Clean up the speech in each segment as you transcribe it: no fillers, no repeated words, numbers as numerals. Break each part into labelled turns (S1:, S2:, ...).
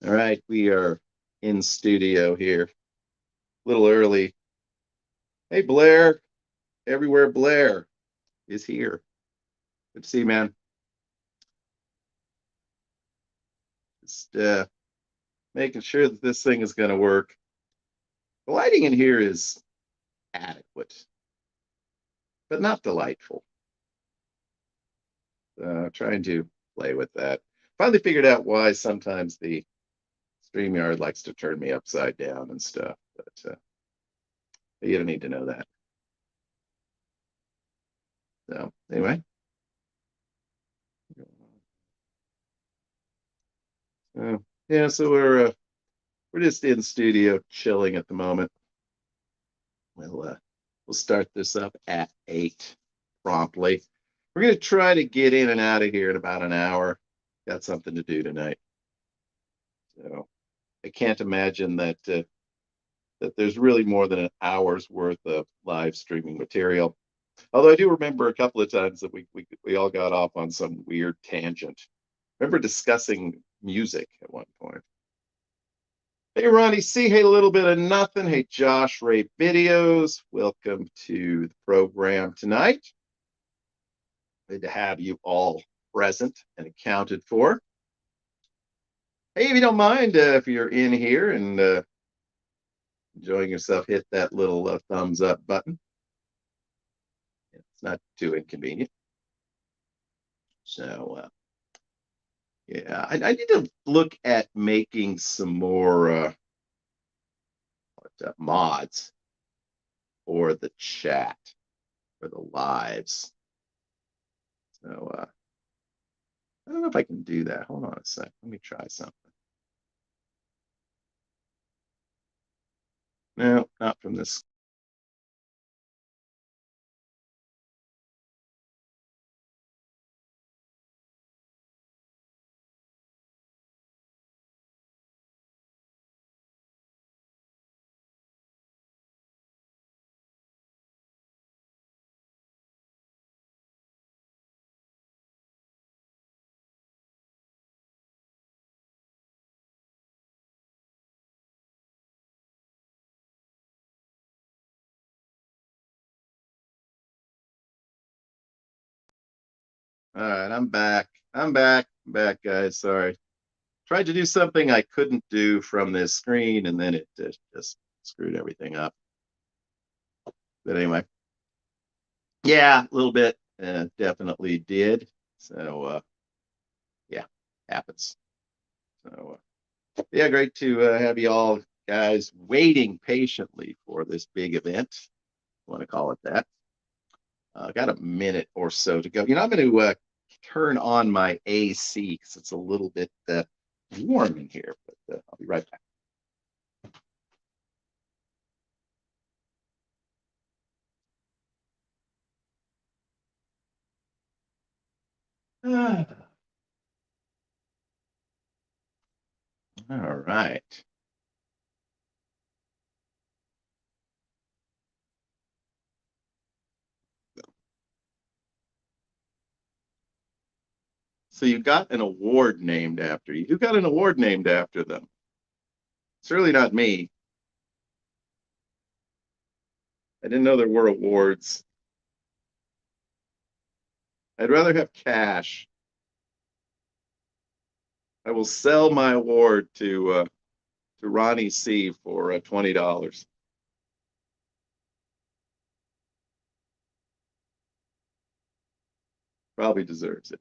S1: All right, we are in studio here. A little early. Hey, Blair. Everywhere Blair is here. Good to see you, man. Just making sure that this thing is going to work. The lighting in here is adequate, but not delightful. Trying to play with that. Finally figured out why sometimes the StreamYard likes to turn me upside down and stuff, but you don't need to know that. So anyway, yeah. So we're just in studio chilling at the moment. We'll start this up at 8 promptly. We're gonna try to get in and out of here in about an hour. Got something to do tonight, so I can't imagine that there's really more than an hour's worth of live streaming material. Although I do remember a couple of times that we all got off on some weird tangent. I remember discussing music at one point. Hey, Ronnie C. Hey, a little bit of nothing. Hey, Josh Ray Videos. Welcome to the program tonight. Good to have you all present and accounted for. Hey, if you don't mind, if you're in here and enjoying yourself, hit that little thumbs up button. It's not too inconvenient. So, yeah, I need to look at making some more mods for the chat, for the lives. So, I don't know if I can do that. Hold on a sec. Let me try something. No, not from this. All right, I'm back. I'm back, guys. Sorry. Tried to do something I couldn't do from this screen, and then it just screwed everything up. But anyway, yeah, a little bit. Definitely did. So, yeah, happens. So, yeah, great to have you all guys waiting patiently for this big event. Want to call it that. Got a minute or so to go. I'm going to turn on my AC because it's a little bit warm in here, but I'll be right back. All right. So you got an award named after you. Who got an award named after them? Certainly not me. I didn't know there were awards. I'd rather have cash. I will sell my award to Ronnie C for $20. Probably deserves it.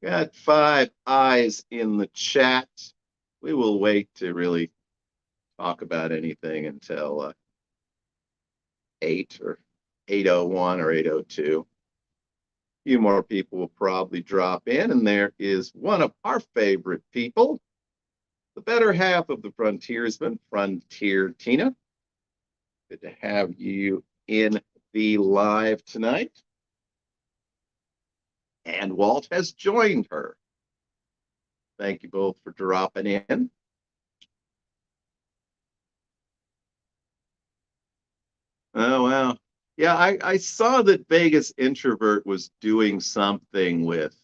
S1: Got 5 eyes in the chat. We will wait to really talk about anything until 8 or 8:01 or 8:02. A few more people will probably drop in, and there is one of our favorite people, the better half of the frontiersman, Frontier Tina. Good to have you in the live tonight. And Walt has joined her. Thank you both for dropping in. Oh, wow. Yeah, I saw that Vegas Introvert was doing something with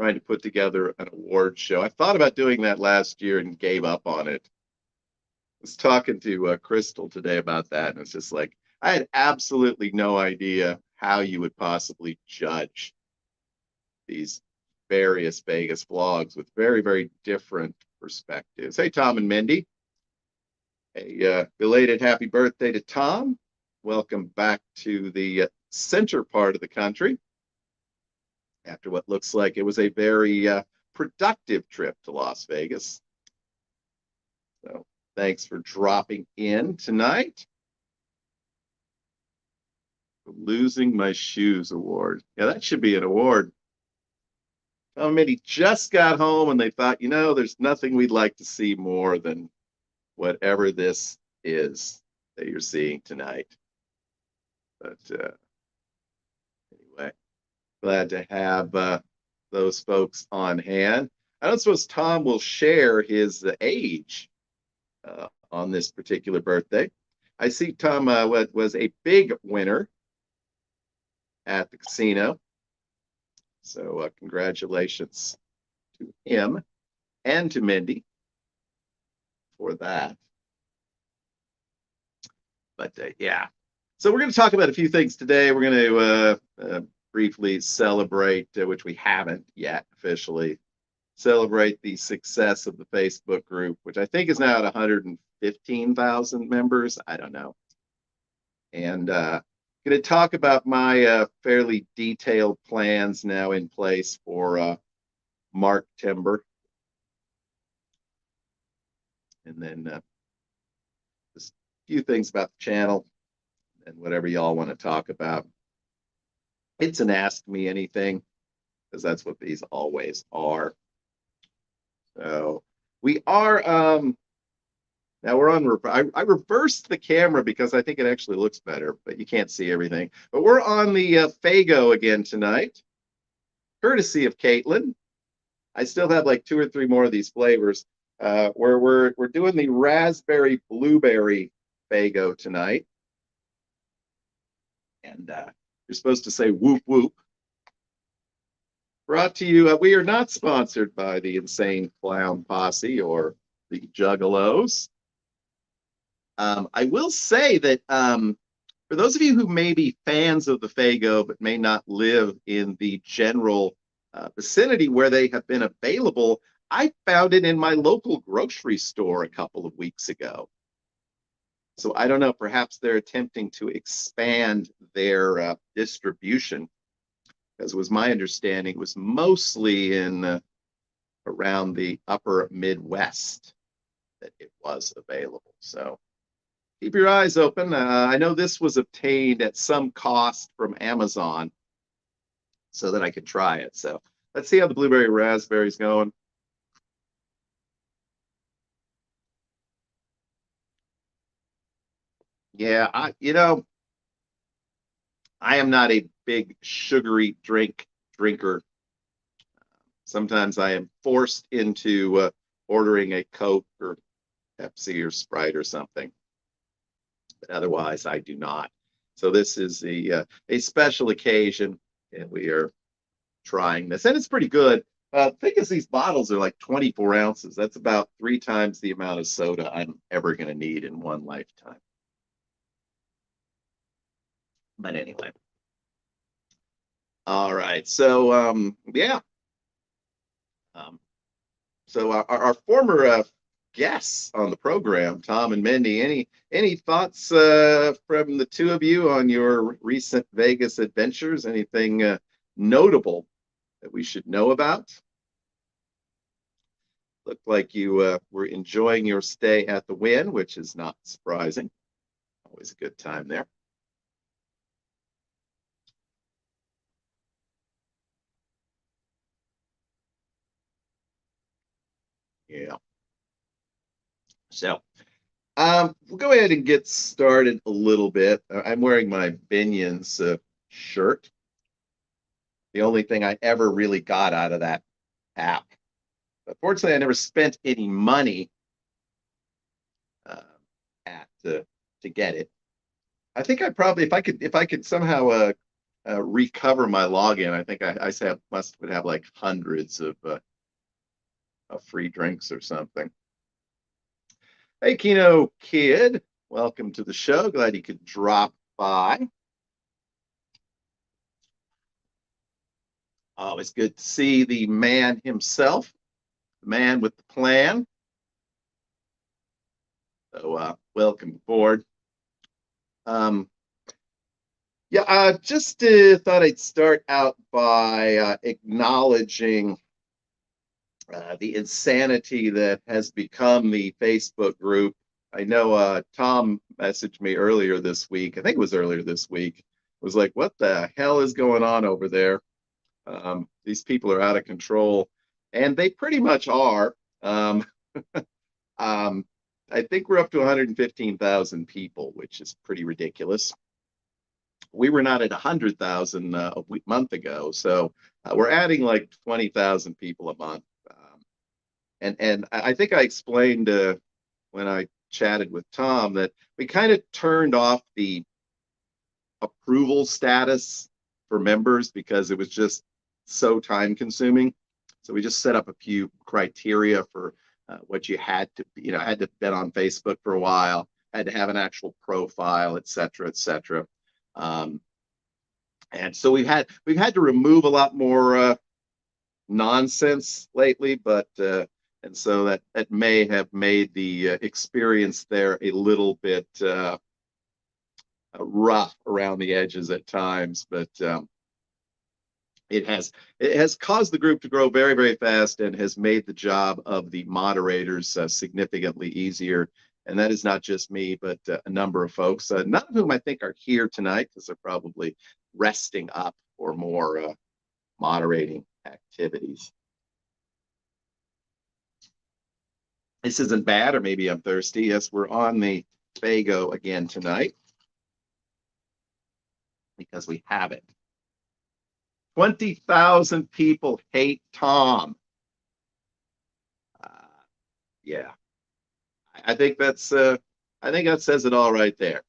S1: trying to put together an award show. I thought about doing that last year and gave up on it. I was talking to Crystal today about that, and it's just like I had absolutely no idea how you would possibly judge these various Vegas vlogs with very, very different perspectives. Hey, Tom and Mindy. A belated happy birthday to Tom. Welcome back to the center part of the country after what looks like it was a very productive trip to Las Vegas. So thanks for dropping in tonight. Losing My Shoes Award. Yeah, that should be an award. How many just got home and they thought, you know, there's nothing we'd like to see more than whatever this is that you're seeing tonight. But anyway, glad to have those folks on hand. I don't suppose Tom will share his age on this particular birthday. I see Tom was a big winner at the casino. So congratulations to him and to Mindy for that. But yeah, so we're going to talk about a few things today. We're going to briefly celebrate, which we haven't yet officially, celebrate the success of the Facebook group, which I think is now at 115,000 members. I don't know. And going to talk about my fairly detailed plans now in place for Mark Timber. And then just a few things about the channel and whatever y'all want to talk about. It's an Ask Me Anything, because that's what these always are. So we are now we're on. I reversed the camera because I think it actually looks better, but you can't see everything. But we're on the Faygo again tonight, courtesy of Caitlin. I still have like 2 or 3 more of these flavors. Where we're doing the raspberry blueberry Faygo tonight, and you're supposed to say whoop whoop. Brought to you. We are not sponsored by the Insane Clown Posse or the Juggalos. I will say that for those of you who may be fans of the Faygo but may not live in the general vicinity where they have been available, I found it in my local grocery store a couple of weeks ago. So I don't know, perhaps they're attempting to expand their distribution, because it was my understanding it was mostly in around the upper Midwest that it was available. So keep your eyes open. I know this was obtained at some cost from Amazon so that I could try it. So let's see how the blueberry raspberry is going. Yeah, I am not a big sugary drinker. Sometimes I am forced into ordering a Coke or Pepsi or Sprite or something. But otherwise, I do not. So this is a special occasion, and we are trying this, and it's pretty good. Thing is, these bottles are like 24 ounces. That's about 3 times the amount of soda I'm ever going to need in one lifetime. But anyway. All right. So, yeah. So our former guests on the program, Tom and Mindy, any thoughts from the two of you on your recent Vegas adventures? Anything notable that we should know about? Looked like you were enjoying your stay at the Wynn, which is not surprising. Always a good time there. Yeah. So we'll go ahead and get started a little bit. I'm wearing my Binions shirt. The only thing I ever really got out of that app. But fortunately, I never spent any money to get it. I think I probably, if I could somehow recover my login. I think I must would have like hundreds of free drinks or something. Hey, Kino Kid, welcome to the show. Glad you could drop by. Always good to see the man himself, the man with the plan. So welcome aboard. Yeah, just thought I'd start out by acknowledging the insanity that has become the Facebook group. I know Tom messaged me earlier this week. I think it was earlier this week. It was like, what the hell is going on over there? These people are out of control, and they pretty much are. Um, I think we're up to 115,000 people, which is pretty ridiculous. We were not at 100,000 a month ago, so we're adding like 20,000 people a month. And I think I explained when I chatted with Tom that we kind of turned off the approval status for members because it was just so time consuming. So we just set up a few criteria for what you had to, had to have been on Facebook for a while, had to have an actual profile, et cetera, et cetera. And so we've had to remove a lot more nonsense lately, but and so that may have made the experience there a little bit rough around the edges at times, but it has caused the group to grow very, very fast and has made the job of the moderators significantly easier. And that is not just me, but a number of folks, none of whom I think are here tonight because they're probably resting up for more moderating activities. This isn't bad, or maybe I'm thirsty. Yes, we're on the Fago again tonight because we have it. 20,000 people hate Tom. Yeah, I think that says it all right there.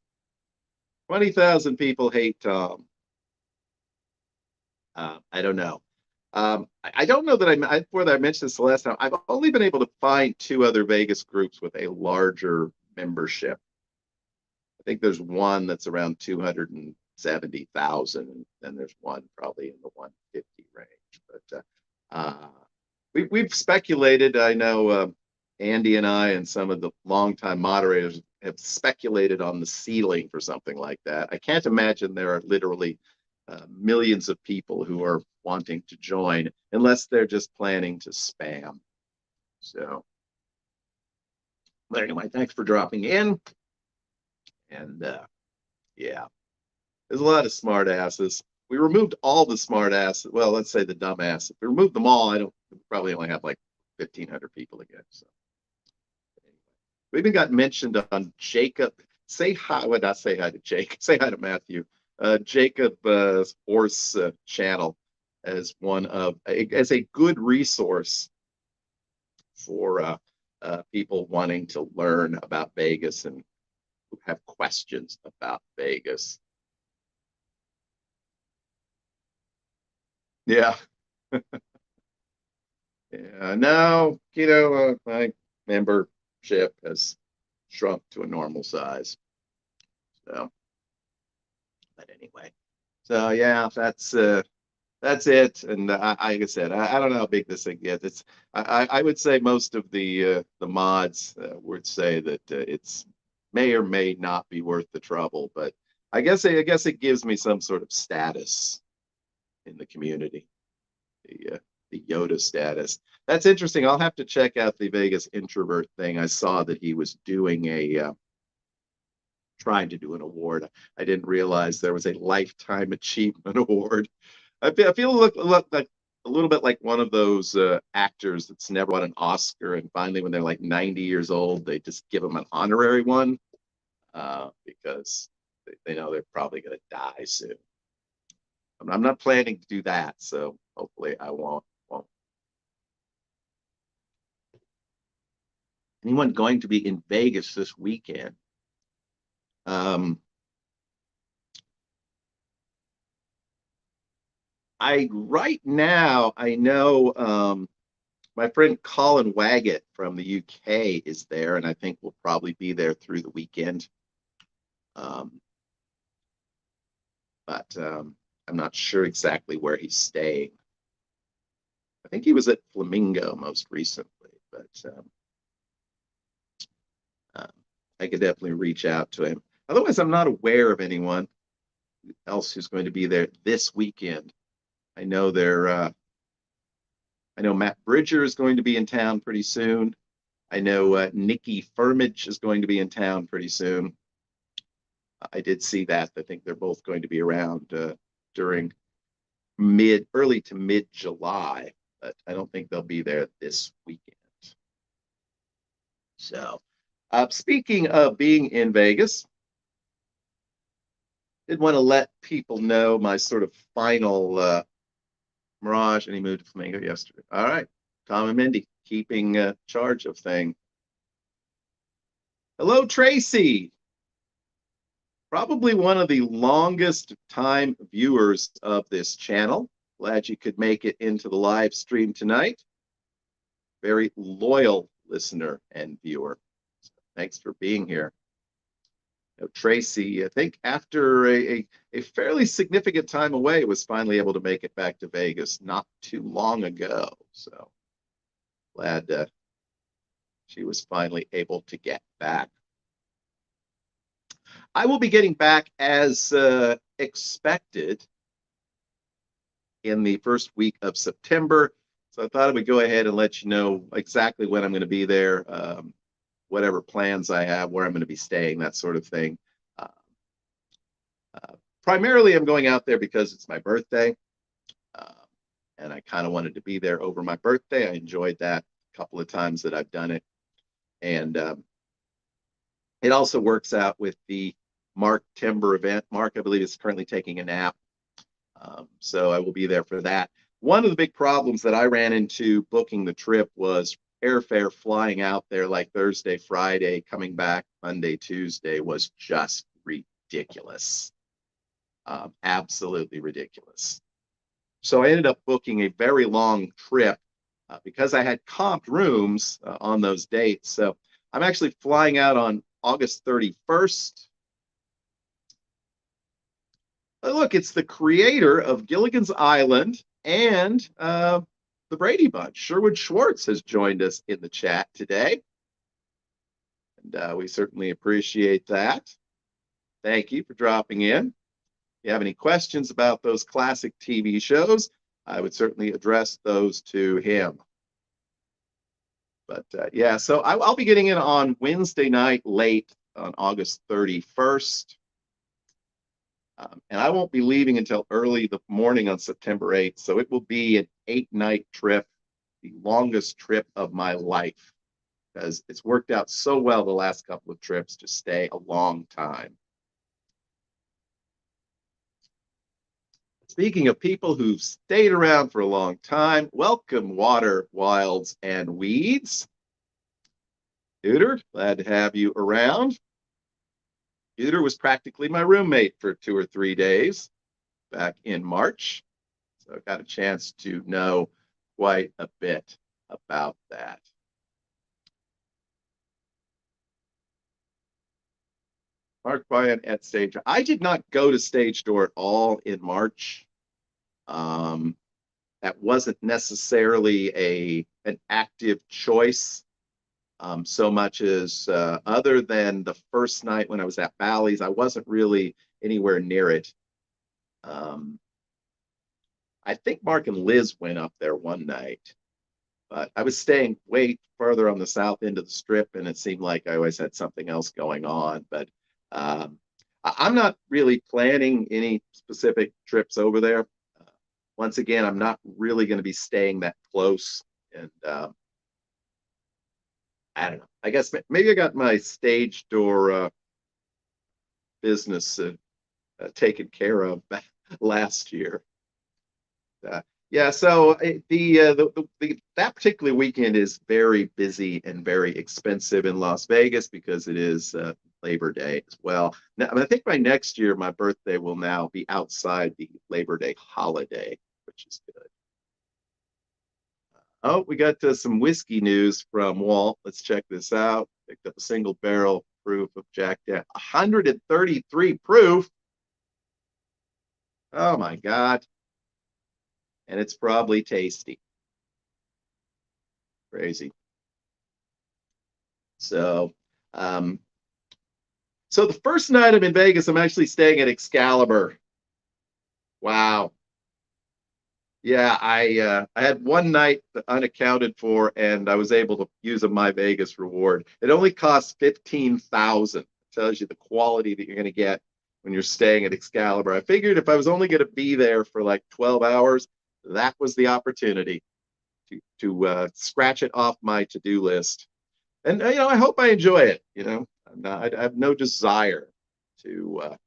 S1: 20,000 people hate Tom. I don't know. I don't know that I mentioned this the last time. I've only been able to find 2 other Vegas groups with a larger membership. I think there's one that's around 270,000, and then there's one probably in the 150 range. But we've speculated. I know Andy and I and some of the longtime moderators have speculated on the ceiling for something like that. I can't imagine there are literally millions of people who are wanting to join unless they're just planning to spam. So, but anyway, thanks for dropping in. And yeah, there's a lot of smart asses. We removed all the smart asses. Well, let's say the dumb asses. If we removed them all, probably only have like 1,500 people again. So anyway, we even got mentioned on Jacob. Say hi. Well, not say hi to Jake. Say hi to Matthew. Jacob's horse channel as as a good resource for people wanting to learn about Vegas and who have questions about Vegas. Yeah. Yeah. Now, my membership has shrunk to a normal size. So, but anyway, so yeah, that's it. And like I said, I don't know how big this thing gets. I would say most of the mods would say that it's may or may not be worth the trouble, but I guess it gives me some sort of status in the community, the Yoda status. That's interesting. I'll have to check out the Vegas introvert thing. I saw that he was doing trying to do an award. I didn't realize there was a lifetime achievement award. I feel like a little bit like one of those actors that's never won an Oscar, and finally, when they're like 90 years old, they just give them an honorary one because they know they're probably going to die soon. I'm not planning to do that, so hopefully I won't. Anyone going to be in Vegas this weekend? Right now I know my friend Colin Waggett from the UK is there, and I think we'll probably be there through the weekend. Um, but I'm not sure exactly where he's staying. I think he was at Flamingo most recently, but um, I could definitely reach out to him. Otherwise, I'm not aware of anyone else who's going to be there this weekend. I know I know Matt Bridger is going to be in town pretty soon. I know Nikki Firmage is going to be in town pretty soon. I did see that. I think they're both going to be around during early to mid July, but I don't think they'll be there this weekend. So, speaking of being in Vegas, did want to let people know my sort of final Mirage, and he moved to Flamingo yesterday. All right, Tom and Mindy keeping charge of things. Hello, Tracy. Probably one of the longest time viewers of this channel. Glad you could make it into the live stream tonight. Very loyal listener and viewer. So thanks for being here. Tracy, I think after a fairly significant time away, was finally able to make it back to Vegas not too long ago. So glad she was finally able to get back. I will be getting back as expected in the first week of September. So I thought I would go ahead and let you know exactly when I'm going to be there, whatever plans I have, where I'm going to be staying, that sort of thing. Primarily, I'm going out there because it's my birthday, and I kind of wanted to be there over my birthday. I enjoyed that a couple of times that I've done it. And it also works out with the Mark Timber event. Mark, I believe, is currently taking a nap. So I will be there for that. One of the big problems that I ran into booking the trip was airfare flying out there like Thursday, Friday, coming back Monday, Tuesday was just ridiculous. Absolutely ridiculous. So I ended up booking a very long trip because I had comped rooms on those dates. So I'm actually flying out on August 31st. Look, it's the creator of Gilligan's Island and the Brady Bunch. Sherwood Schwartz has joined us in the chat today. And we certainly appreciate that. Thank you for dropping in. If you have any questions about those classic TV shows, I would certainly address those to him. But yeah, so I'll be getting in on Wednesday night late on August 31st. And I won't be leaving until early the morning on September 8th. So it will be an 8-night trip, the longest trip of my life, because it's worked out so well the last couple of trips to stay a long time. Speaking of people who've stayed around for a long time, welcome Water, Wilds, and Weeds. Duder, glad to have you around. Duder was practically my roommate for 2 or 3 days back in March. So I got a chance to know quite a bit about that. Mark Bryan at Stage. I did not go to Stage Door at all in March. That wasn't necessarily an active choice. So much as other than the first night when I was at Bally's, I wasn't really anywhere near it. I think Mark and Liz went up there one night, but I was staying way further on the south end of the strip, and it seemed like I always had something else going on. But I'm not really planning any specific trips over there. Once again, I'm not really going to be staying that close, and I don't know. I guess maybe I got my Stage Door business taken care of last year. Yeah, so that particular weekend is very busy and very expensive in Las Vegas because it is Labor Day as well. Now, I think by next year, my birthday will now be outside the Labor Day holiday, which is good. Oh, we got some whiskey news from Walt. Let's check this out. Picked up a single barrel proof of Jack Daniels, 133 proof. Oh my God. And it's probably tasty. Crazy. So, so the first night I'm in Vegas, I'm actually staying at Excalibur. Wow. Yeah, I had one night unaccounted for, and I was able to use a My Vegas reward. It only costs 15,000. Tells you the quality that you're going to get when you're staying at Excalibur. I figured if I was only going to be there for like 12 hours, that was the opportunity to scratch it off my to-do list. And I hope I enjoy it. I have no desire to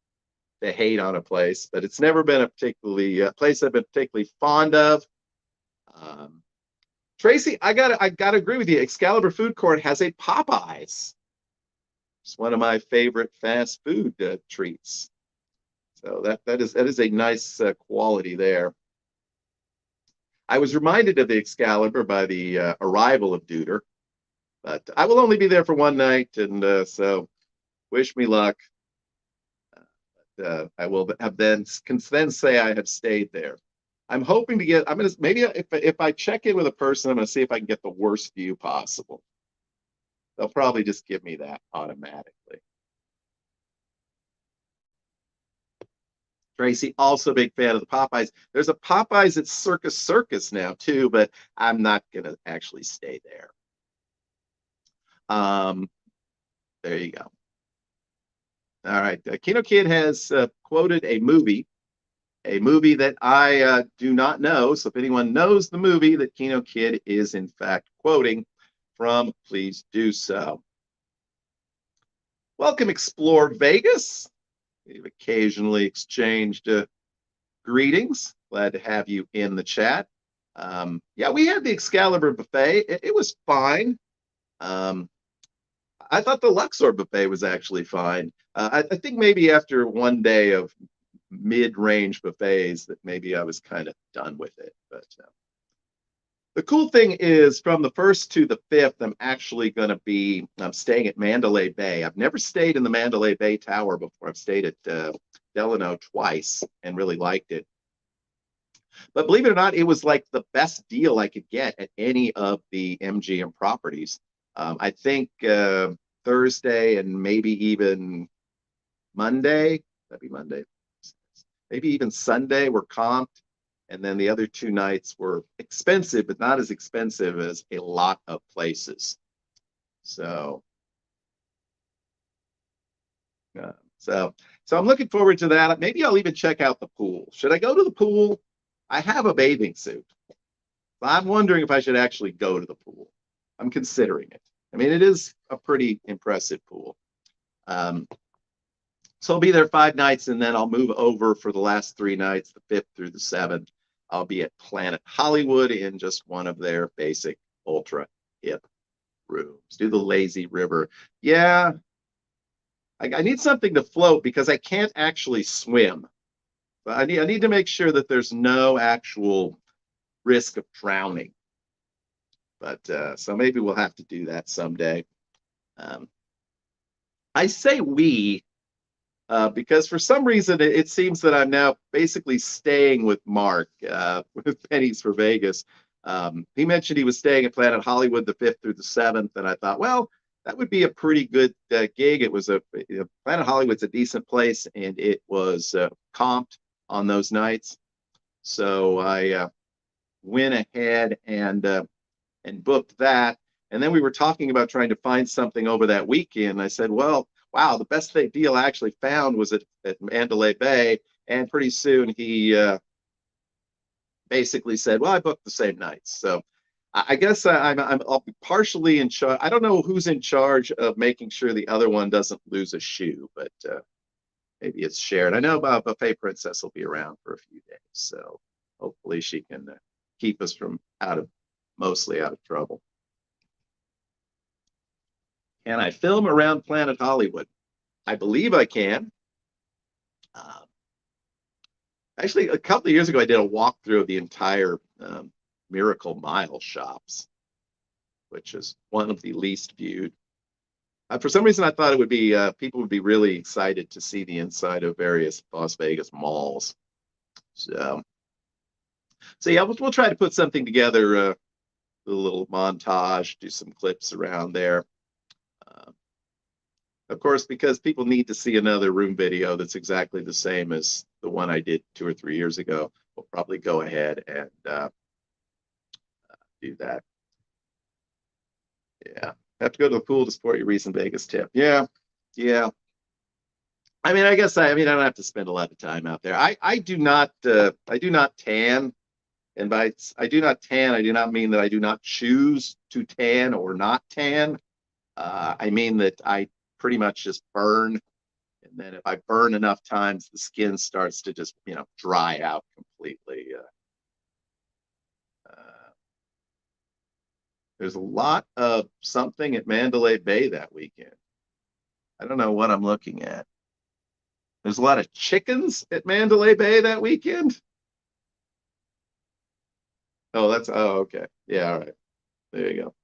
S1: hate on a place, but it's never been a particularly place I've been particularly fond of. Tracy, I gotta agree with you. Excalibur Food Court has a Popeyes. It's one of my favorite fast food treats. So that is a nice quality there. I was reminded of the Excalibur by the arrival of Duder, but I will only be there for one night, and so wish me luck. I will have can then say I have stayed there. I'm hoping to get. I'm gonna maybe if I check in with a person, I'm gonna see if I can get the worst view possible. They'll probably just give me that automatically. Tracy, also a big fan of the Popeyes. There's a Popeyes at Circus now too, but I'm not gonna actually stay there. There you go. All right, Kino Kid has quoted a movie that I do not know. So if anyone knows the movie that Kino Kid is in fact quoting from, please do so. Welcome, Explore Vegas. We've occasionally exchanged greetings. Glad to have you in the chat. Yeah, we had the Excalibur buffet. It was fine. I thought the Luxor buffet was actually fine. I think maybe after one day of mid-range buffets that maybe I was kind of done with it. But the cool thing is from the 1st to the 5th, I'm staying at Mandalay Bay. I've never stayed in the Mandalay Bay Tower before. I've stayed at Delano twice and really liked it. But believe it or not, it was like the best deal I could get at any of the MGM properties. I think Thursday and maybe even Monday, that'd be Monday, maybe even Sunday were comped. And then the other 2 nights were expensive, but not as expensive as a lot of places. So I'm looking forward to that. Maybe I'll even check out the pool. Should I go to the pool? I have a bathing suit. I'm wondering if I should actually go to the pool. I'm considering it. I mean, it is a pretty impressive pool. So I'll be there 5 nights, and then I'll move over for the last 3 nights, the 5th through the 7th. I'll be at Planet Hollywood in just one of their basic ultra hip rooms. Do the lazy river. Yeah, I need something to float because I can't actually swim. But I need to make sure that there's no actual risk of drowning. But so maybe we'll have to do that someday. I say we because for some reason it seems that I'm now basically staying with Mark with Pennies for Vegas. He mentioned he was staying at Planet Hollywood the 5th through the 7th, and I thought, well, that would be a pretty good gig. It was Planet Hollywood's a decent place, and it was comped on those nights. So I went ahead and booked that. And then we were talking about trying to find something over that weekend. I said, well, wow, the best deal I actually found was at Mandalay Bay. And pretty soon he basically said, well, I booked the same nights. So I guess I'll be partially in charge. I don't know who's in charge of making sure the other one doesn't lose a shoe, but maybe it's shared. I know Buffet Princess will be around for a few days. So hopefully she can keep us from mostly out of trouble. Can I film around Planet Hollywood? I believe I can. Actually, a couple of years ago, I did a walkthrough of the entire Miracle Mile shops, which is one of the least viewed. For some reason, I thought it would be people would be really excited to see the inside of various Las Vegas malls. So, so yeah, we'll try to put something together, a little montage, do some clips around there. Uh, of course, because people need to see another room video that's exactly the same as the one I did 2 or 3 years ago. We'll probably go ahead and do that. Yeah. Have to go to the pool to support your recent Vegas tip. Yeah. Yeah. I mean, I don't have to spend a lot of time out there. I do not tan. And by I do not tan, I do not mean that I do not choose to tan or not tan. I mean that I pretty much just burn. And then if I burn enough times, the skin starts to just, dry out completely. Uh, there's a lot of something at Mandalay Bay that weekend. I don't know what I'm looking at. There's a lot of chickens at Mandalay Bay that weekend. Oh, okay. Yeah, all right. There you go.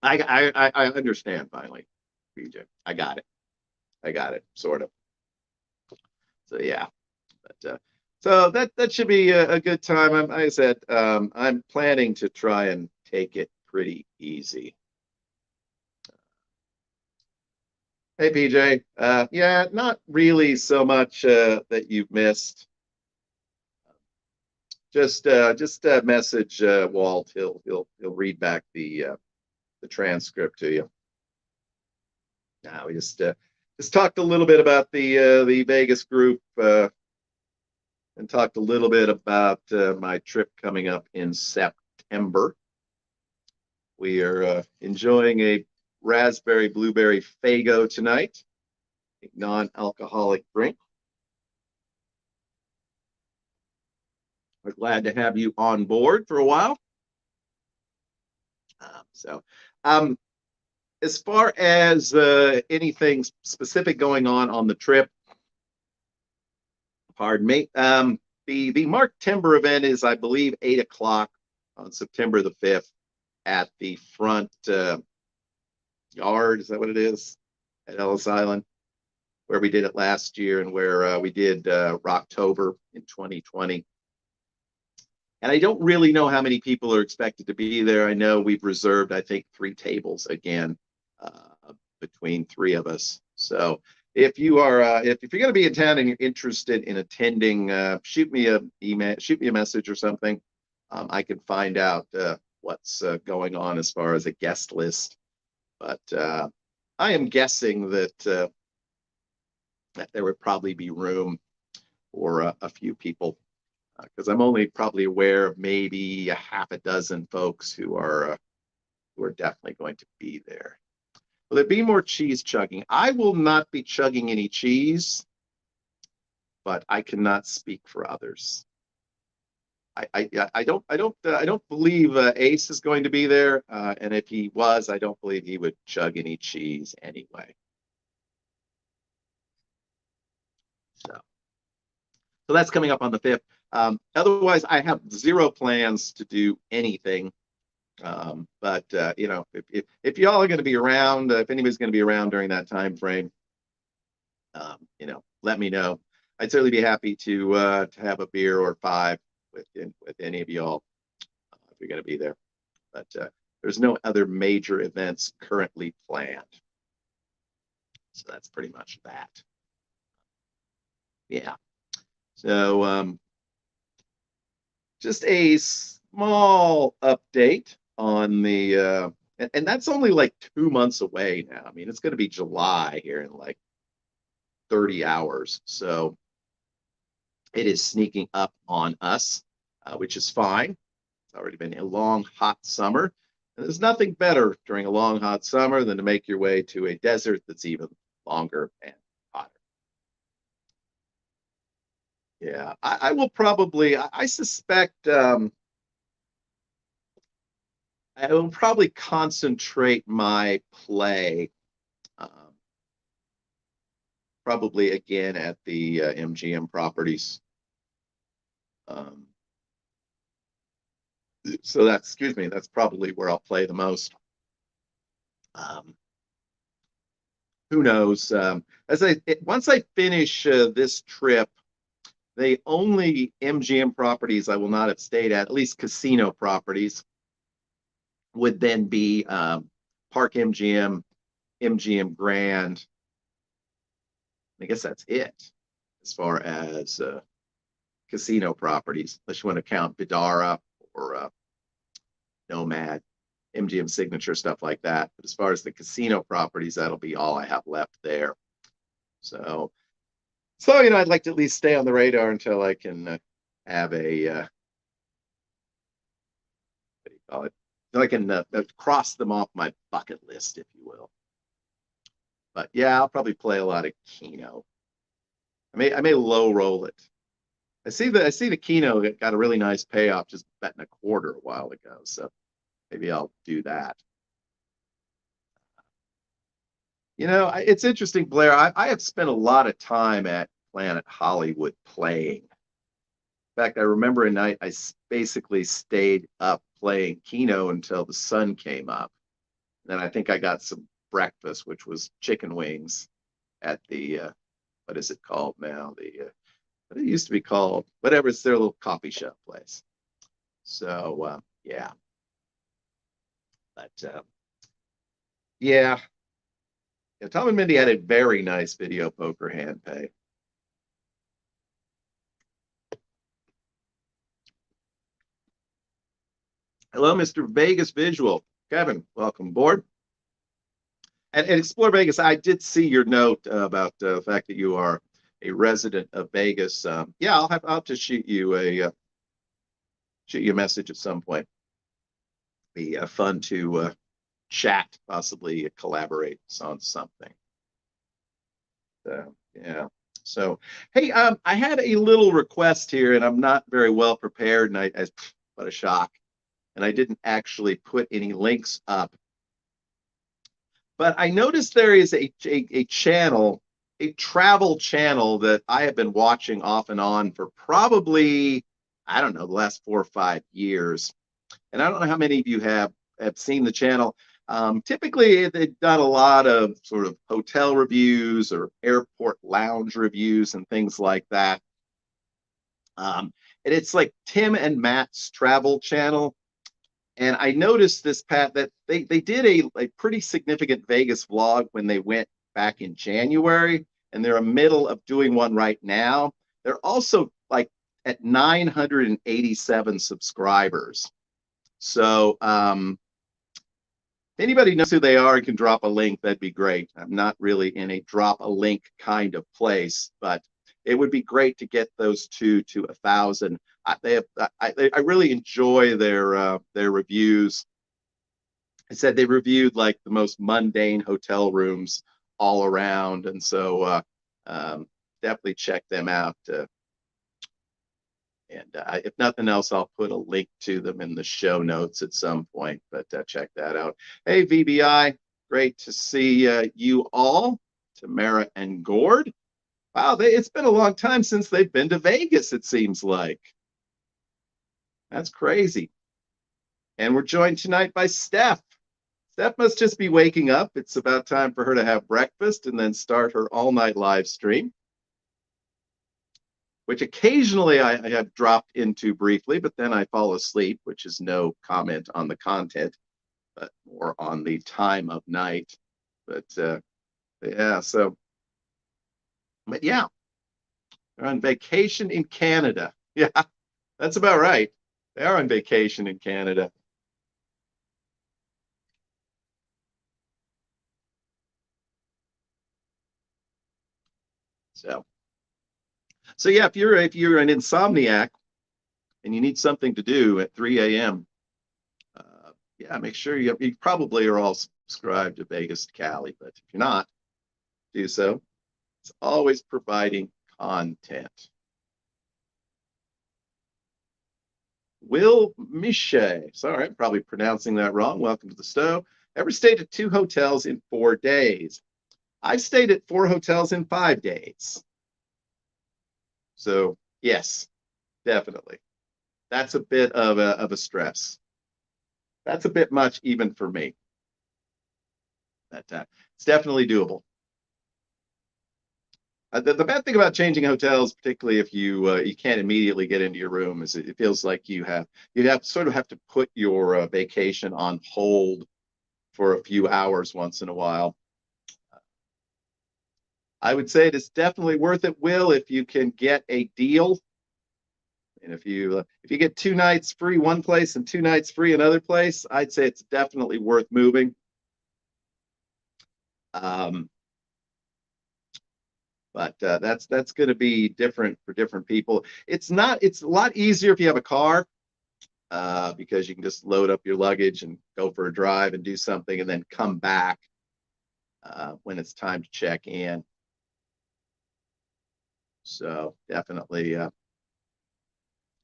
S1: I understand finally, BJ. I got it. I got it, sort of. So yeah, but so that should be a good time. Like I said, I'm planning to try and take it pretty easy. Hey PJ, yeah, not really so much that you've missed. Just message Walt. He'll read back the transcript to you. Now we just talked a little bit about the Vegas group and talked a little bit about my trip coming up in September. We are enjoying a raspberry blueberry Fago tonight, a non-alcoholic drink. We're glad to have you on board for a while. So, um, as far as anything specific going on the trip, pardon me. The Mark Timber event is, I believe, 8 o'clock on September the 5th at the front yard. Is that what it is at Ellis Island, where we did it last year and where we did Rocktober in 2020. And I don't really know how many people are expected to be there. I know we've reserved, I think, 3 tables again between three of us. So if you're going to be in town and you're interested in attending, shoot me a message or something. I can find out what's going on as far as a guest list. But I am guessing that there would probably be room for a few people because I'm only probably aware of maybe a half a dozen folks who are definitely going to be there. Will there be more cheese chugging? I will not be chugging any cheese, but I cannot speak for others. I don't believe Ace is going to be there, and if he was, I don't believe he would chug any cheese anyway. So that's coming up on the 5th. Otherwise, I have zero plans to do anything. But if y'all are going to be around, if anybody's going to be around during that time frame, let me know. I'd certainly be happy to have a beer or 5 with any of y'all if you're going to be there. But there's no other major events currently planned. So that's pretty much that. Yeah. So just a small update on the and that's only like 2 months away now. I mean, it's going to be July here in like 30 hours. So it is sneaking up on us, which is fine. It's already been a long, hot summer. And there's nothing better during a long, hot summer than to make your way to a desert that's even longer and hotter. Yeah, I will probably, I suspect I will probably concentrate my play probably again at the MGM properties. So that's, excuse me, that's probably where I'll play the most. Um, who knows? Once I finish this trip, the only MGM properties I will not have stayed at least casino properties, would then be Park MGM, MGM Grand. I guess that's it as far as casino properties, unless you want to count Vidara or Nomad, MGM Signature, stuff like that. But as far as the casino properties, that'll be all I have left there. So, I'd like to at least stay on the radar until I can have a what do you call it? Until I can cross them off my bucket list, if you will. But yeah, I'll probably play a lot of Keno. I may low roll it. I see the Keno got a really nice payoff just betting a quarter a while ago, so maybe I'll do that. It's interesting, Blair. I have spent a lot of time at Planet Hollywood playing. In fact, I remember a night I basically stayed up playing Keno until the sun came up. Then I think I got some breakfast, which was chicken wings at the what is it called now? What it used to be called, whatever, it's their little coffee shop place. So yeah, but yeah, Tom and Mindy had a very nice video poker hand pay. Hello, Mr. Vegas Visual. Kevin, welcome aboard. And Explore Vegas, I did see your note about the fact that you are a resident of Vegas. Yeah, I'll have to shoot you a message at some point. Be fun to chat, possibly collaborate on something. Yeah. So, hey, I had a little request here, and I'm not very well prepared, and what a shock. And I didn't actually put any links up. But I noticed there is a channel, a travel channel that I have been watching off and on for probably, I don't know, the last 4 or 5 years. And I don't know how many of you have seen the channel. Typically, they've done a lot of sort of hotel reviews or airport lounge reviews and things like that. And it's like Tim and Matt's travel channel. And I noticed that they did a pretty significant Vegas vlog when they went back in January, and they're in the middle of doing one right now. They're also like at 987 subscribers. So if anybody knows who they are and can drop a link, that'd be great. I'm not really in a drop a link kind of place, but it would be great to get those two to 1,000. I really enjoy their reviews. I said they reviewed like the most mundane hotel rooms all around, and so definitely check them out. And if nothing else, I'll put a link to them in the show notes at some point, but check that out. Hey, VBI, great to see you all, Tamara and Gord. Wow, it's been a long time since they've been to Vegas, it seems like. That's crazy. And we're joined tonight by Steph. Steph must just be waking up. It's about time for her to have breakfast and then start her all-night live stream, which occasionally I have dropped into briefly, but then I fall asleep, which is no comment on the content, but more on the time of night. But yeah, so, but yeah, they're on vacation in Canada. Yeah, that's about right. They are on vacation in Canada. So yeah, if you're an insomniac and you need something to do at 3 a.m., yeah, make sure you probably are all subscribed to Vegas to Cali, but if you're not, do so. It's always providing content. Will Miche, sorry, I'm probably pronouncing that wrong. Welcome to the show. Ever stayed at 2 hotels in 4 days? I've stayed at 4 hotels in 5 days. So yes, definitely. That's a bit of a stress. That's a bit much even for me. But it's definitely doable. The bad thing about changing hotels, particularly if you can't immediately get into your room, is it feels like you have sort of have to put your vacation on hold for a few hours once in a while. I would say it is definitely worth it, Will, if you can get a deal. And if you get 2 nights free one place and 2 nights free another place, I'd say it's definitely worth moving. Um, but that's going to be different for different people. It's not. It's a lot easier if you have a car because you can just load up your luggage and go for a drive and do something, and then come back when it's time to check in. So definitely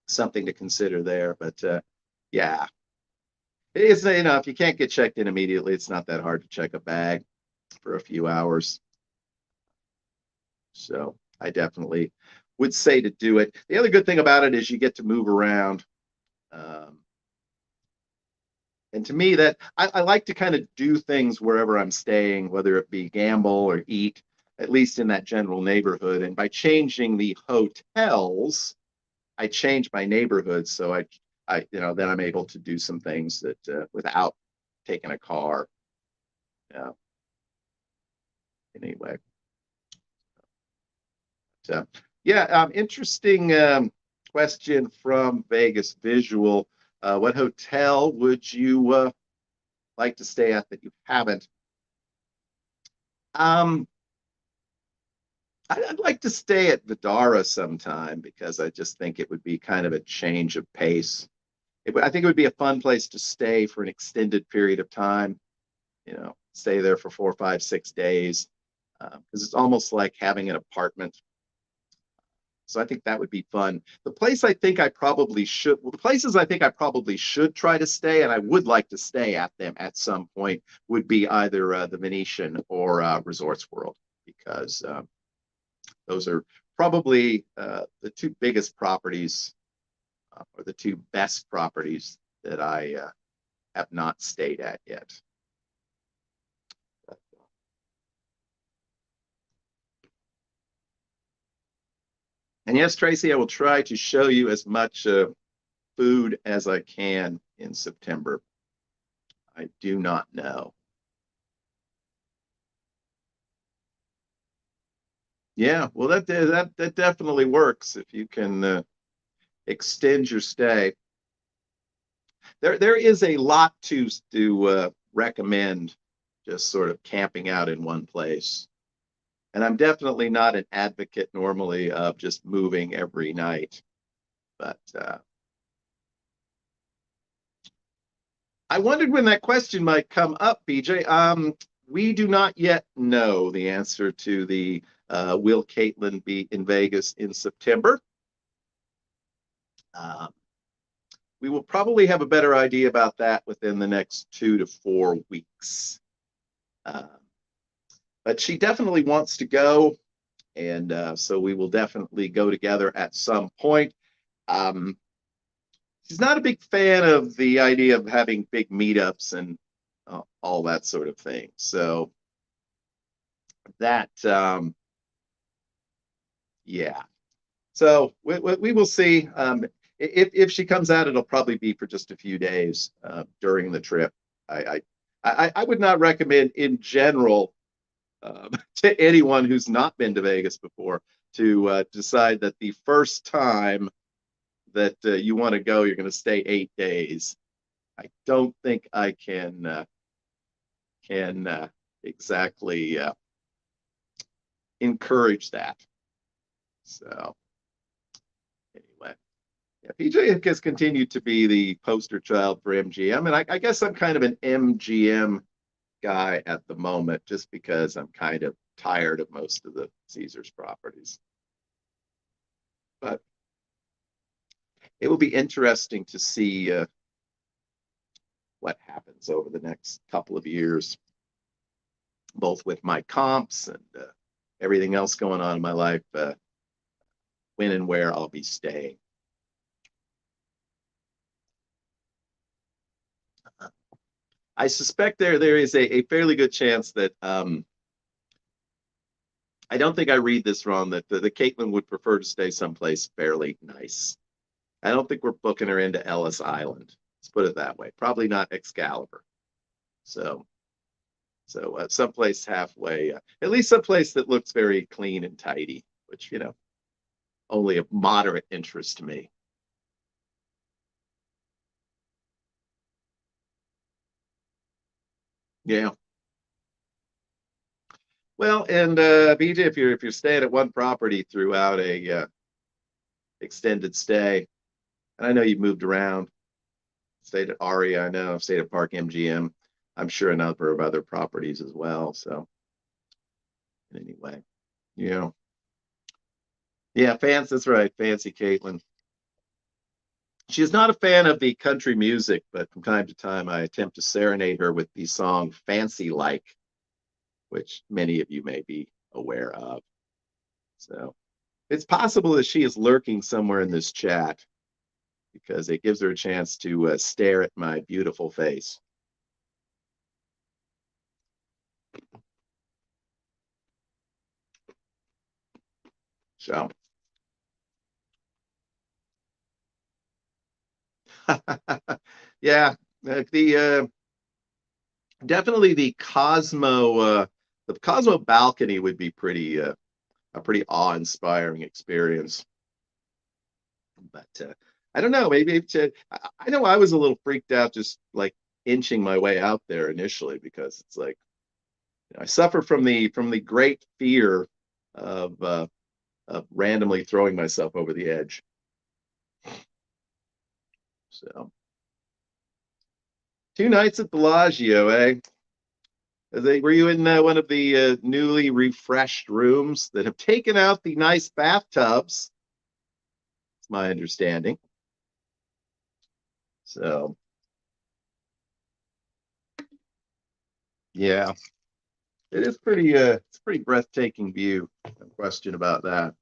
S1: something to consider there. But yeah, it's if you can't get checked in immediately, it's not that hard to check a bag for a few hours. So I definitely would say to do it. The other good thing about it is you get to move around. Um, and to me, that I like to kind of do things wherever I'm staying, whether it be gamble or eat, at least in that general neighborhood. And by changing the hotels, I change my neighborhood. So then I'm able to do some things that without taking a car. Uh, anyway, so yeah, interesting question from Vegas Visual. What hotel would you like to stay at that you haven't? Um, I'd like to stay at Vidara sometime because I just think it would be kind of a change of pace. I think it would be a fun place to stay for an extended period of time. Stay there for 4, 5, 6 days because it's almost like having an apartment. So I think that would be fun. The places I think I probably should try to stay, and I would like to stay at them at some point, would be either the Venetian or Resorts World, because those are probably the two biggest properties or the two best properties that I have not stayed at yet. And yes, Tracy, I will try to show you as much food as I can in September. I do not know. Yeah, well, that definitely works if you can extend your stay. There is a lot to recommend just sort of camping out in one place. And I'm definitely not an advocate normally of just moving every night. But I wondered when that question might come up, BJ. We do not yet know the answer to the will Caitlin be in Vegas in September? Um, we will probably have a better idea about that within the next 2 to 4 weeks. Uh, but she definitely wants to go, and so we will definitely go together at some point. Um, she's not a big fan of the idea of having big meetups and all that sort of thing. So that, yeah. So we will see. If she comes out, it'll probably be for just a few days during the trip. I would not recommend in general to anyone who's not been to Vegas before to decide that the first time that you want to go, you're going to stay 8 days. I don't think I can exactly encourage that. So anyway, yeah, PJ has continued to be the poster child for MGM, and I guess I'm kind of an MGM guy at the moment, just because I'm kind of tired of most of the Caesars properties. But it will be interesting to see what happens over the next couple of years. both with my comps and everything else going on in my life, when and where I'll be staying. I suspect there is a fairly good chance that I don't think I read this wrong, that the Caitlin would prefer to stay someplace fairly nice. I don't think we're booking her into Ellis Island. Let's put it that way. Probably not Excalibur. So someplace halfway, at least someplace that looks very clean and tidy, which, only of moderate interest to me. Yeah. Well, and BJ, if you're staying at one property throughout a extended stay, and I know you've moved around, stayed at Aria, I know, stayed at Park MGM. I'm sure a number of other properties as well. So anyway, yeah, yeah, fans. That's right, fancy Caitlin. She is not a fan of the country music, but from time to time I attempt to serenade her with the song "Fancy Like," which many of you may be aware of. So it's possible that she is lurking somewhere in this chat because it gives her a chance to stare at my beautiful face. So, yeah, the definitely the Cosmo balcony would be pretty a pretty awe-inspiring experience. But I don't know, maybe I know I was a little freaked out just like inching my way out there initially because it's like I suffer from the great fear of randomly throwing myself over the edge. So 2 nights at Bellagio, eh? Were you in one of the newly refreshed rooms that have taken out the nice bathtubs? It's my understanding. So yeah, it is it's a pretty breathtaking view. No question about that.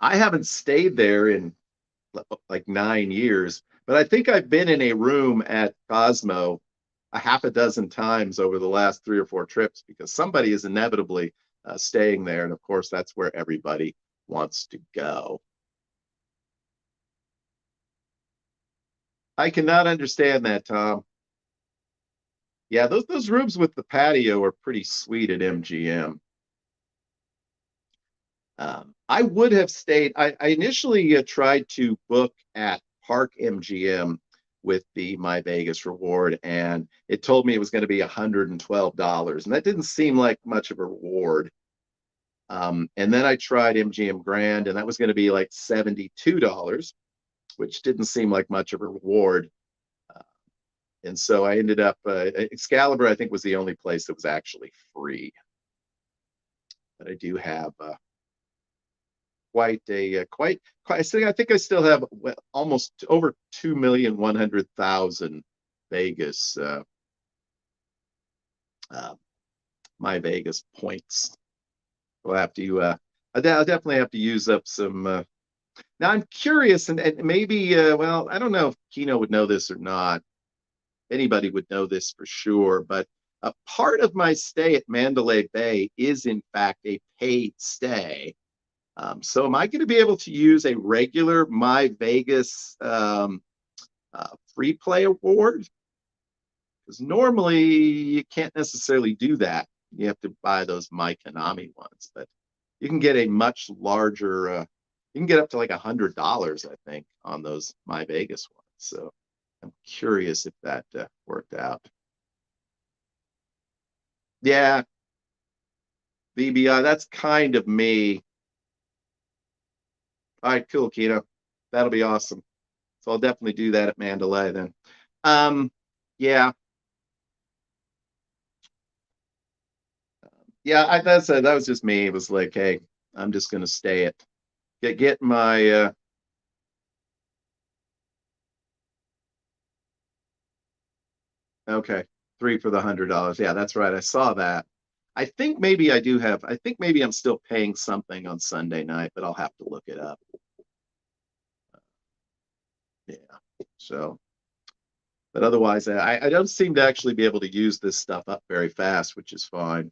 S1: I haven't stayed there in like 9 years, but I think I've been in a room at Cosmo a half a dozen times over the last 3 or 4 trips because somebody is inevitably staying there. And of course, that's where everybody wants to go. I cannot understand that, Tom. Yeah, those rooms with the patio are pretty sweet at MGM. I would have stayed. I initially tried to book at Park MGM with the My Vegas reward, and it told me it was going to be $112, and that didn't seem like much of a reward. And then I tried MGM Grand, and that was going to be like $72, which didn't seem like much of a reward. Uh, and so I ended up Excalibur. I think was the only place that was actually free. But I do have quite. I think I still have almost over 2,100,000 Vegas uh, My Vegas points. We'll have to. I'll definitely have to use up some. Now I'm curious, and maybe. Well, I don't know if Kino would know this or not. Anybody would know this for sure, but a part of my stay at Mandalay Bay is in fact a paid stay. So am I going to be able to use a regular My Vegas free play award? Because normally you can't necessarily do that. You have to buy those My Konami ones, but you can get a much larger. You can get up to like $100, I think, on those My Vegas ones. So I'm curious if that worked out. Yeah, VBI. That's kind of me. All right, cool, Kino. That'll be awesome. So I'll definitely do that at Mandalay then. Um, yeah, yeah. That was just me. It was like, hey, I'm just gonna stay at get my. Okay. 3 for the $100. Yeah, that's right. I saw that. I think maybe I do have, I think maybe I'm still paying something on Sunday night, but I'll have to look it up. Yeah. So, but otherwise, I don't seem to actually be able to use this stuff up very fast, which is fine.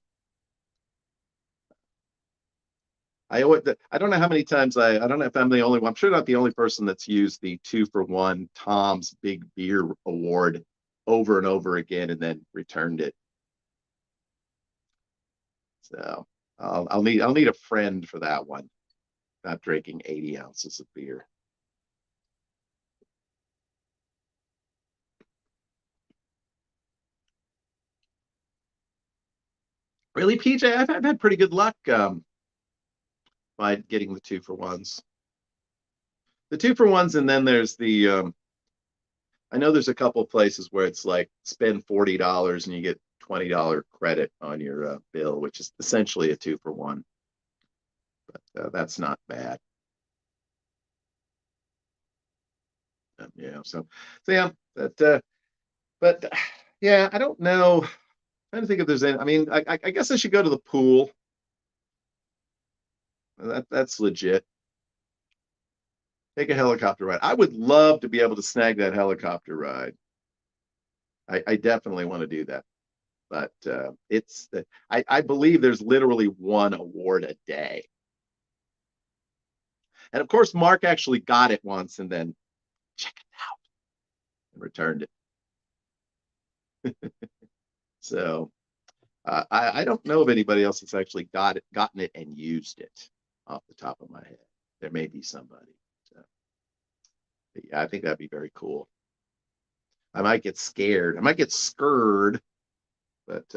S1: I don't know how many times I don't know if I'm the only one. I'm sure not the only person that's used the 2 for 1 Tom's Big Beer Award over and over again and then returned it. So I'll need a friend for that one. Not drinking 80 ounces of beer. Really, PJ, I've had pretty good luck by getting the 2 for 1s. The 2 for 1s, and then there's the I know there's a couple of places where it's like spend $40 and you get $20 credit on your bill, which is essentially a 2 for 1. But that's not bad. Yeah, so yeah, but yeah, I don't know. I'm trying to think if there's any. I mean, I guess I should go to the pool. That's legit. Take a helicopter ride. I would love to be able to snag that helicopter ride. I definitely want to do that. But I believe there's literally one award a day. And of course, Mark actually got it once and then check it out and returned it. So I don't know of anybody else that's actually gotten it and used it off the top of my head. There may be somebody. So, yeah, I think that'd be very cool. I might get scared. I might get scared, but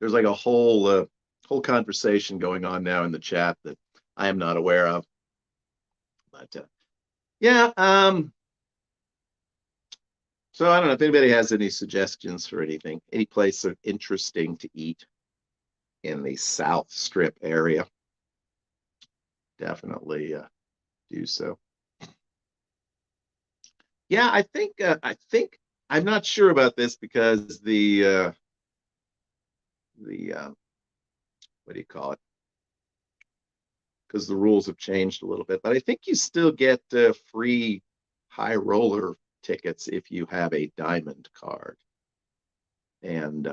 S1: there's like a whole conversation going on now in the chat that I am not aware of. But yeah, so I don't know if anybody has any suggestions for anything, any place of interesting to eat in the South Strip area. Definitely do so. Yeah, I think I'm not sure about this because the what do you call it? Because the rules have changed a little bit, but I think you still get free high roller tickets if you have a diamond card, and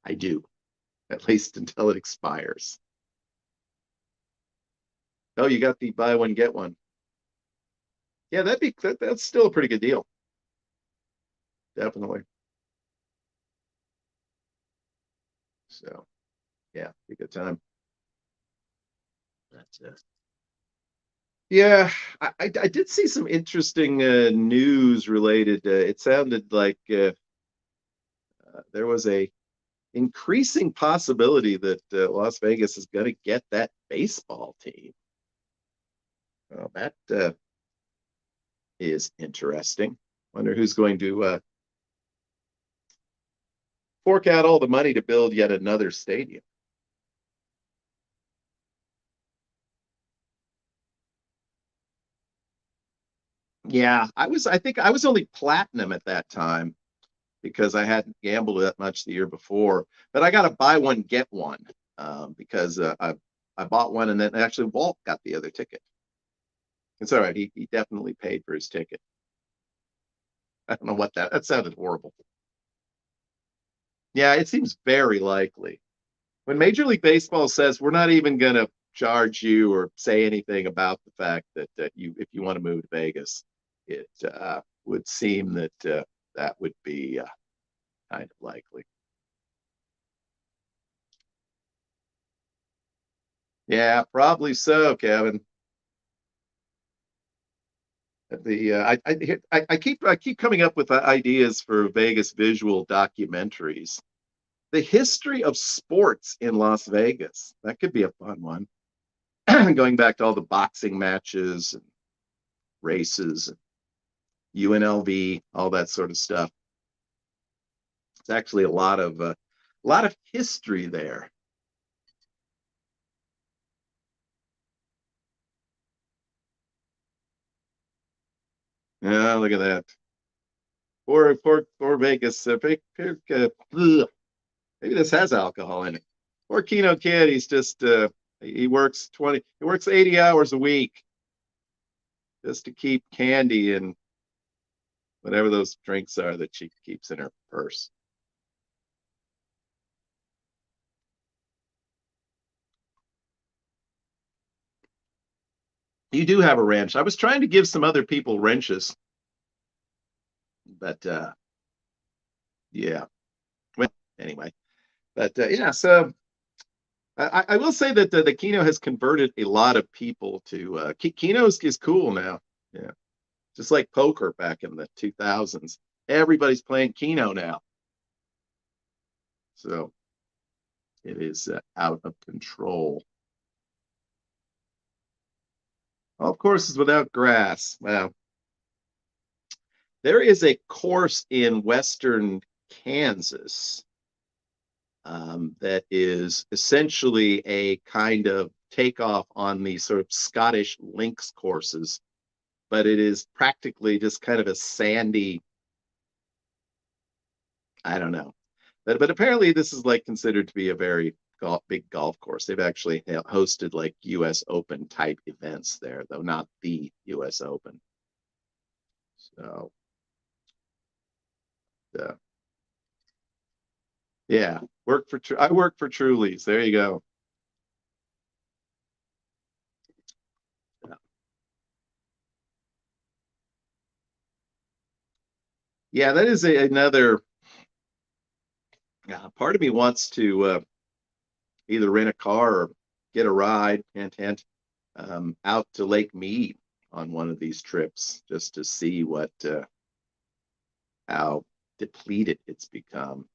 S1: I do, at least until it expires. Oh, you got the buy one get one. Yeah, that's still a pretty good deal. Definitely. So yeah, be a good time. That's it. Yeah, I did see some interesting news related. It sounded like there was a increasing possibility that Las Vegas is going to get that baseball team. Well, that is interesting. Wonder who's going to fork out all the money to build yet another stadium. Yeah, I think I was only platinum at that time because I hadn't gambled that much the year before. But I got to buy one get one because I bought one and then actually Walt got the other ticket. It's all right. He definitely paid for his ticket. I don't know what that sounded horrible. Yeah, it seems very likely. When Major League Baseball says we're not even going to charge you or say anything about the fact that you if you want to move to Vegas, it would seem that that would be kind of likely. Yeah, probably so, Kevin. The I keep coming up with ideas for Vegas visual documentaries. The history of sports in Las Vegas. That could be a fun one. Going back to all the boxing matches and races, UNLV, all that sort of stuff. It's actually a lot of history there. Yeah, look at that. Poor Vegas. Maybe this has alcohol in it. Poor Keno Kid. He's just he works 80 hours a week just to keep candy and whatever those drinks are that she keeps in her purse. You do have a wrench. I was trying to give some other people wrenches, but yeah. Well, anyway, but yeah. So I will say that the Keno has converted a lot of people to Keno is cool now. Yeah, just like poker back in the 2000s. Everybody's playing Keno now, so it is out of control. Golf courses without grass. Wow. There is a course in western Kansas that is essentially a kind of takeoff on the sort of Scottish links courses, but it is practically just kind of a sandy, I don't know. But apparently this is like considered to be a very big golf course. They've actually hosted like US Open type events there, though not the US Open. So uh, yeah, I work for Trulies. There you go. Yeah, that is another part of me wants to either rent a car or get a ride, hint, hint, out to Lake Mead on one of these trips just to see what how depleted it's become.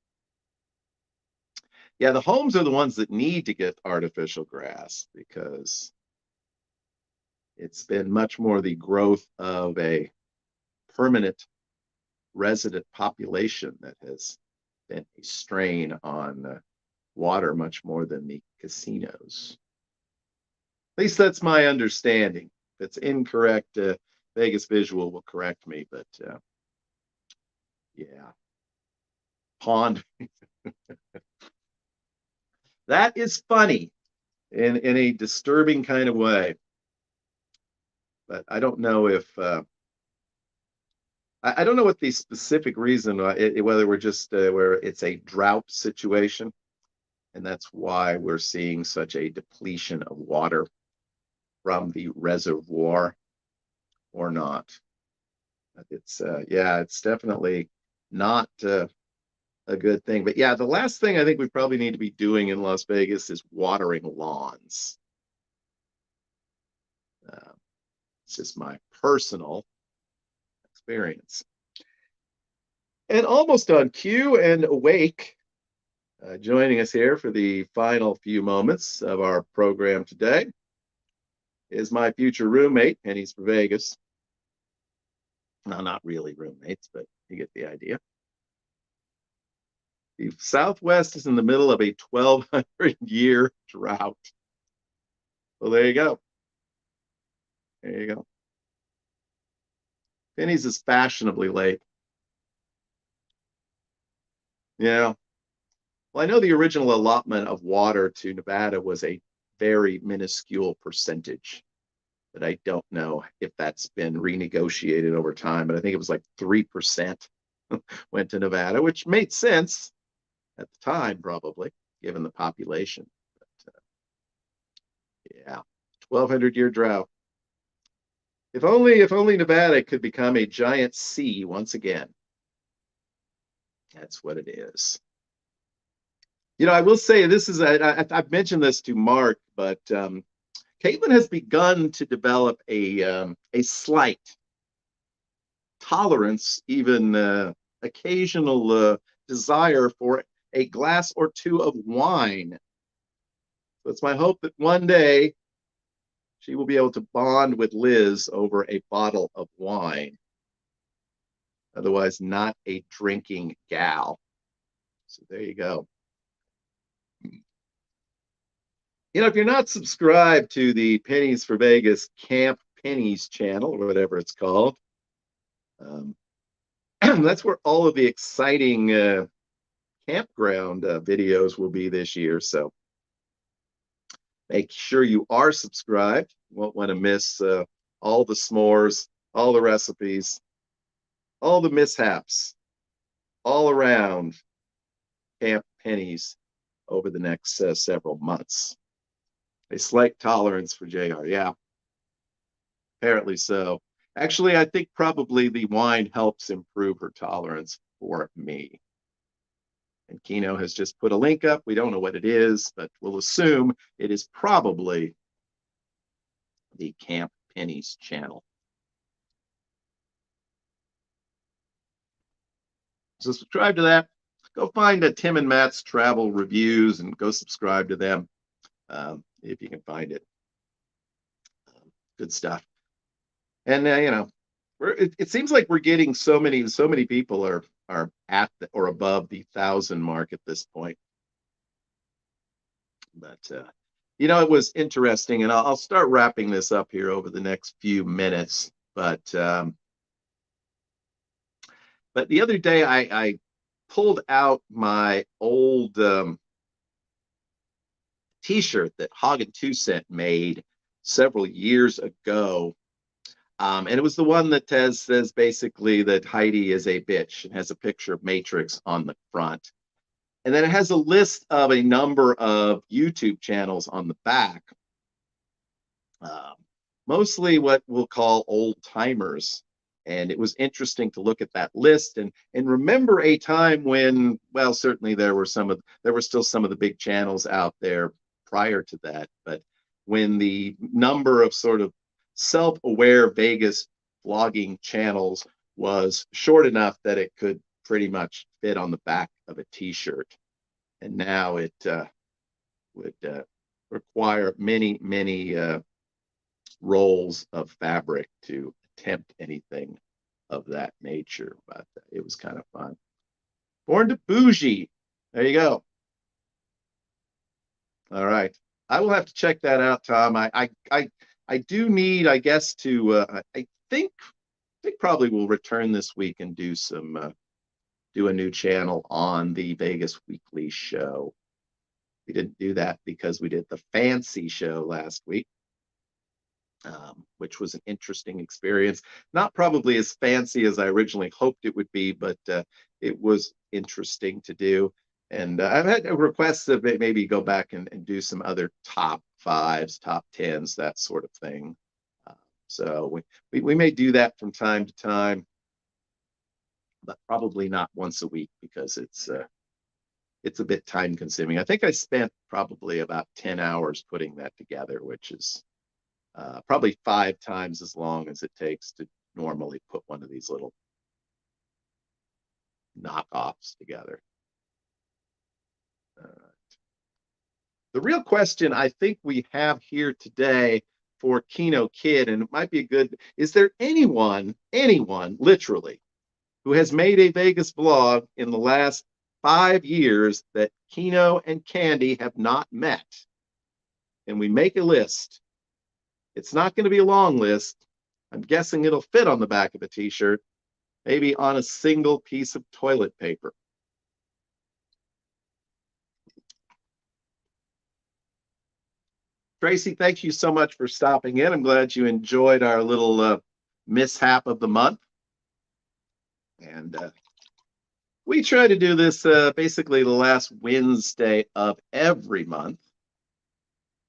S1: Yeah, the homes are the ones that need to get artificial grass because it's been much more the growth of a permanent resident population that has been a strain on water much more than the casinos. At least that's my understanding. If it's incorrect, Vegas Visual will correct me, but yeah, pond. That is funny in a disturbing kind of way. But I don't know if I don't know what the specific reason, whether we're just where it's a drought situation, and that's why we're seeing such a depletion of water from the reservoir or not. It's yeah, it's definitely not a good thing. But yeah, the last thing I think we probably need to be doing in Las Vegas is watering lawns. Uh, it's just my personal experience. And almost on cue and awake, joining us here for the final few moments of our program today is my future roommate, and he's for Vegas. No, not really roommates, but you get the idea. The Southwest is in the middle of a 1,200-year drought. Well, there you go. There you go. Penny's is fashionably late. Yeah. Well, I know the original allotment of water to Nevada was a very minuscule percentage, but I don't know if that's been renegotiated over time. But I think it was like 3% went to Nevada, which made sense at the time, probably, given the population. But yeah, 1,200-year drought. If only Nevada could become a giant sea once again. That's what it is. I will say this is I've mentioned this to Mark, but Caitlin has begun to develop a slight tolerance, even occasional desire for a glass or two of wine. So it's my hope that one day she will be able to bond with Liz over a bottle of wine. Otherwise, not a drinking gal. So there you go. If you're not subscribed to the Pennies for Vegas Camp Pennies channel or whatever it's called, Um, that's where all of the exciting campground videos will be this year. So make sure you are subscribed. You won't want to miss all the s'mores, all the recipes, all the mishaps, all around Camp Pennies over the next several months. A slight tolerance for JR. Yeah, apparently so. Actually, I think probably the wine helps improve her tolerance for me. And Kino has just put a link up. We don't know what it is, but we'll assume it is probably the Camp Pennies channel. So subscribe to that. Go find Tim and Matt's travel reviews and go subscribe to them if you can find it. Good stuff. And it seems like we're getting so many people are at or above the 1,000 mark at this point. But it was interesting, and I'll start wrapping this up here over the next few minutes. But the other day I pulled out my old T-shirt that Hagen 2 Cent made several years ago. And it was the one that says basically that Heidi is a bitch and has a picture of Matrix on the front. And then it has a list of a number of YouTube channels on the back, mostly what we'll call old timers. And it was interesting to look at that list and remember a time when, well, certainly there were still some of the big channels out there prior to that, but when the number of sort of self-aware Vegas vlogging channels was short enough that it could pretty much fit on the back of a T-shirt. And now it would require many rolls of fabric to attempt anything of that nature, but it was kind of fun. Born to Bougie. There you go. All right. I will have to check that out, Tom. I do need, I guess, to I think probably we'll return this week and do a new channel on the Vegas Weekly show. We didn't do that because we did the fancy show last week, which was an interesting experience. Not probably as fancy as I originally hoped it would be, but it was interesting to do. And I've had requests of maybe go back and do some other top fives, top tens, that sort of thing. So we may do that from time to time, but probably not once a week because it's a bit time consuming. I think I spent probably about 10 hours putting that together, which is probably 5 times as long as it takes to normally put one of these little knockoffs together. The real question I think we have here today for Kino Kid, and it might be is there anyone literally, who has made a Vegas vlog in the last 5 years that Kino and Candy have not met? And we make a list. It's not going to be a long list. I'm guessing it'll fit on the back of a T-shirt, maybe on a single piece of toilet paper. Tracy, thank you so much for stopping in. I'm glad you enjoyed our little mishap of the month. And we try to do this basically the last Wednesday of every month.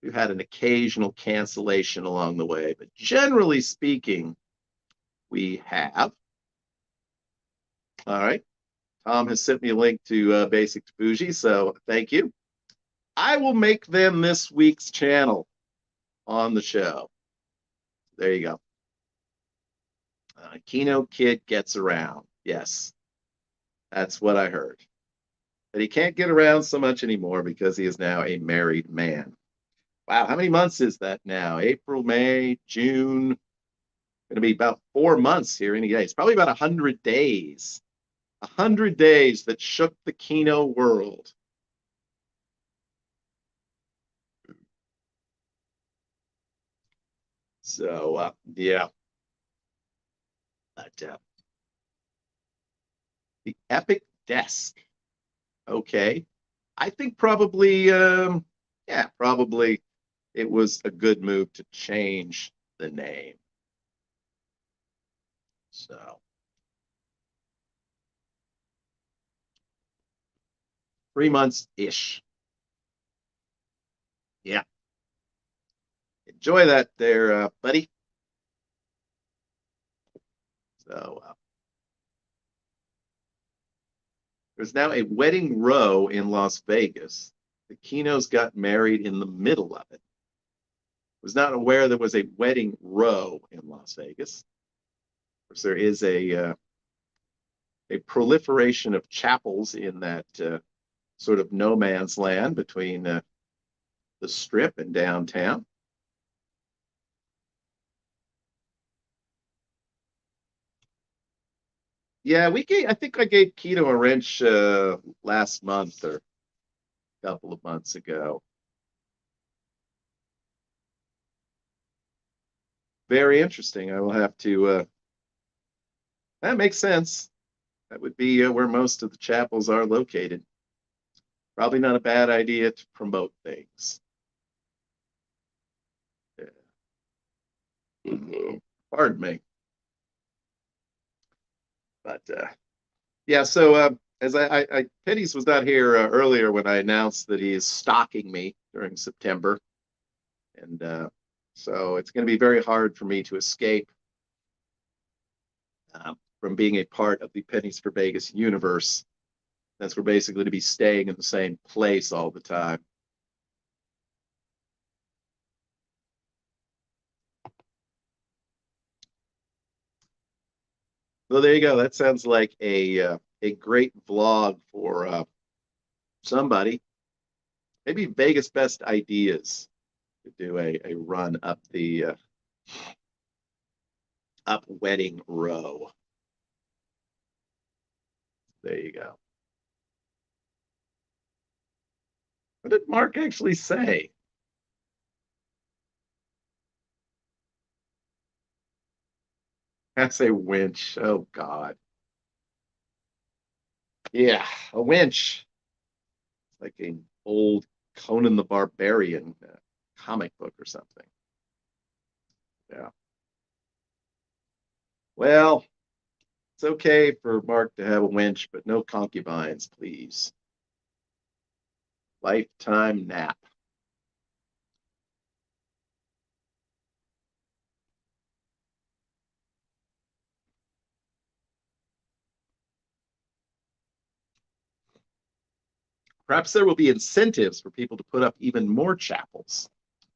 S1: We've had an occasional cancellation along the way, but generally speaking, we have. All right. Tom has sent me a link to Basic to Bougie, so thank you. I will make them this week's channel on the show. There you go. Kino Kid gets around. Yes, that's what I heard. But he can't get around so much anymore because he is now a married man. Wow, how many months is that now? April, May, June. Going to be about 4 months here any day. It's probably about 100 days. 100 days that shook the Kino world. So, yeah. But The Epic Desk. Okay. I think probably, yeah, probably it was a good move to change the name. So 3 months-ish. Yeah. Enjoy that there, buddy. So there's now a wedding row in Las Vegas. The Kinos got married in the middle of it. Was not aware there was a wedding row in Las Vegas. Of course, there is a proliferation of chapels in that sort of no man's land between the Strip and downtown. Yeah, I think I gave Keto a wrench last month or a couple of months ago. Very interesting. I will have to. That makes sense. That would be where most of the chapels are located. Probably not a bad idea to promote things. Yeah. Pardon me. But yeah, so as Penny's was not here earlier when I announced that he is stalking me during September, and so it's going to be very hard for me to escape from being a part of the Pennies for Vegas universe. That's we're basically to be staying in the same place all the time. So there you go. That sounds like a great vlog for somebody. Maybe Vegas Best Ideas to do a run up the up Wedding Row. There you go. What did Mark actually say? That's a winch. Oh God. Yeah, a winch. It's like an old Conan the Barbarian comic book or something. Yeah. Well, it's okay for Mark to have a winch, but no concubines, please. Lifetime nap. Perhaps there will be incentives for people to put up even more chapels.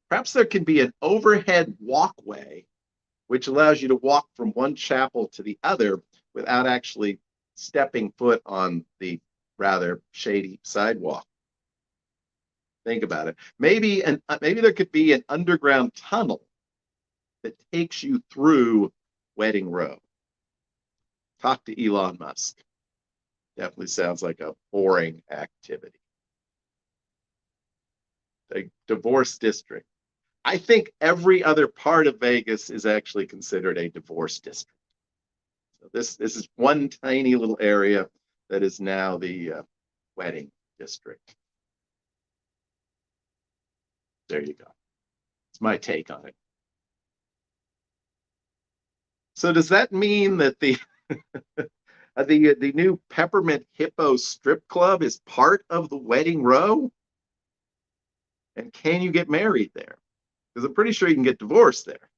S1: Perhaps there can be an overhead walkway which allows you to walk from one chapel to the other without actually stepping foot on the rather shady sidewalk. Think about it. Maybe there could be an underground tunnel that takes you through Wedding Row. Talk to Elon Musk. Definitely sounds like a boring activity. A divorce district. I think every other part of Vegas is actually considered a divorce district. So this is one tiny little area that is now the wedding district. There you go. It's my take on it. So does that mean that the new Peppermint Hippo Strip Club is part of the Wedding Row? And can you get married there? Because I'm pretty sure you can get divorced there.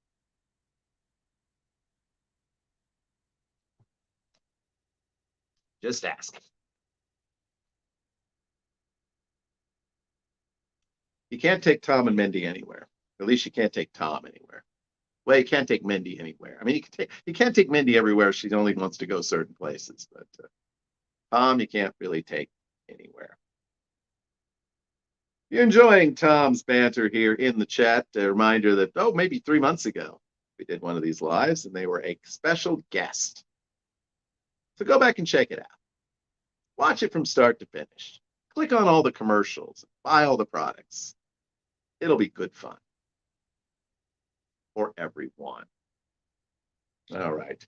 S1: Just ask. You can't take Tom and Mindy anywhere. At least you can't take Tom anywhere. Well, you can't take Mindy anywhere. I mean, you can't take Mindy everywhere. She only wants to go certain places. But Tom, you can't really take anywhere. You're enjoying Tom's banter here in the chat. A reminder that, oh, maybe 3 months ago, we did one of these lives and they were a special guest. So go back and check it out. Watch it from start to finish. Click on all the commercials, buy all the products. It'll be good fun for everyone. All right.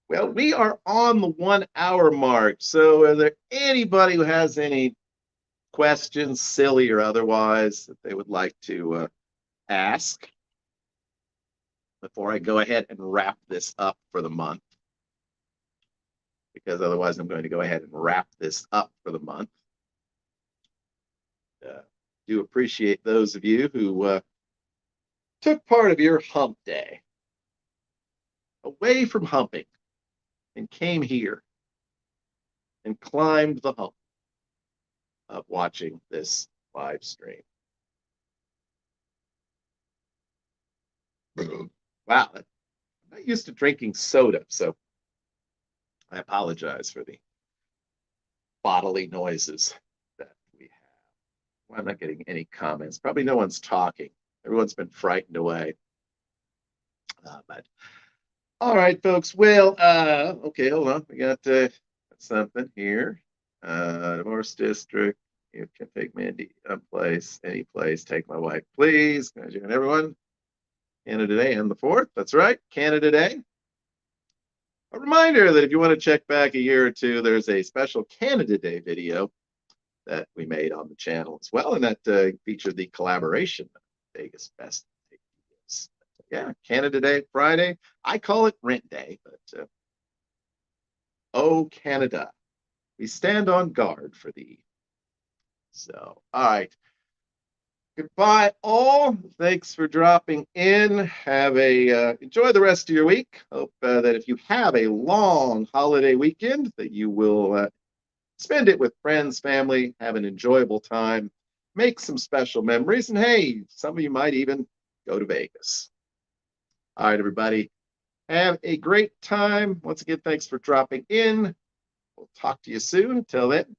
S1: Well, we are on the 1 hour mark. So, is there anybody who has any questions, silly or otherwise, that they would like to ask before I go ahead and wrap this up for the month? Because otherwise, I'm going to go ahead and wrap this up for the month. Do appreciate those of you who took part of your hump day away from humping and came here and climbed the hump of watching this live stream. Wow, I'm not used to drinking soda, so I apologize for the bodily noises that we have. Well, I'm not getting any comments. Probably no one's talking. Everyone's been frightened away. But all right, folks. Well, okay, hold on. We got something here. Divorce district. You can take Mandy place, any place. Take my wife, please. Congratulations, everyone. Canada Day and the 4th. That's right, Canada Day. A reminder that if you want to check back a year or two, there's a special Canada Day video that we made on the channel as well, and that featured the collaboration of Vegas Best videos. Yeah, Canada Day Friday. I call it Rent Day, but oh, Canada, we stand on guard for thee. So, all right. Goodbye, all. Thanks for dropping in. Have a enjoy the rest of your week. Hope that if you have a long holiday weekend, that you will spend it with friends, family, have an enjoyable time, make some special memories, and hey, some of you might even go to Vegas. All right, everybody. Have a great time. Once again, thanks for dropping in. We'll talk to you soon. Until then,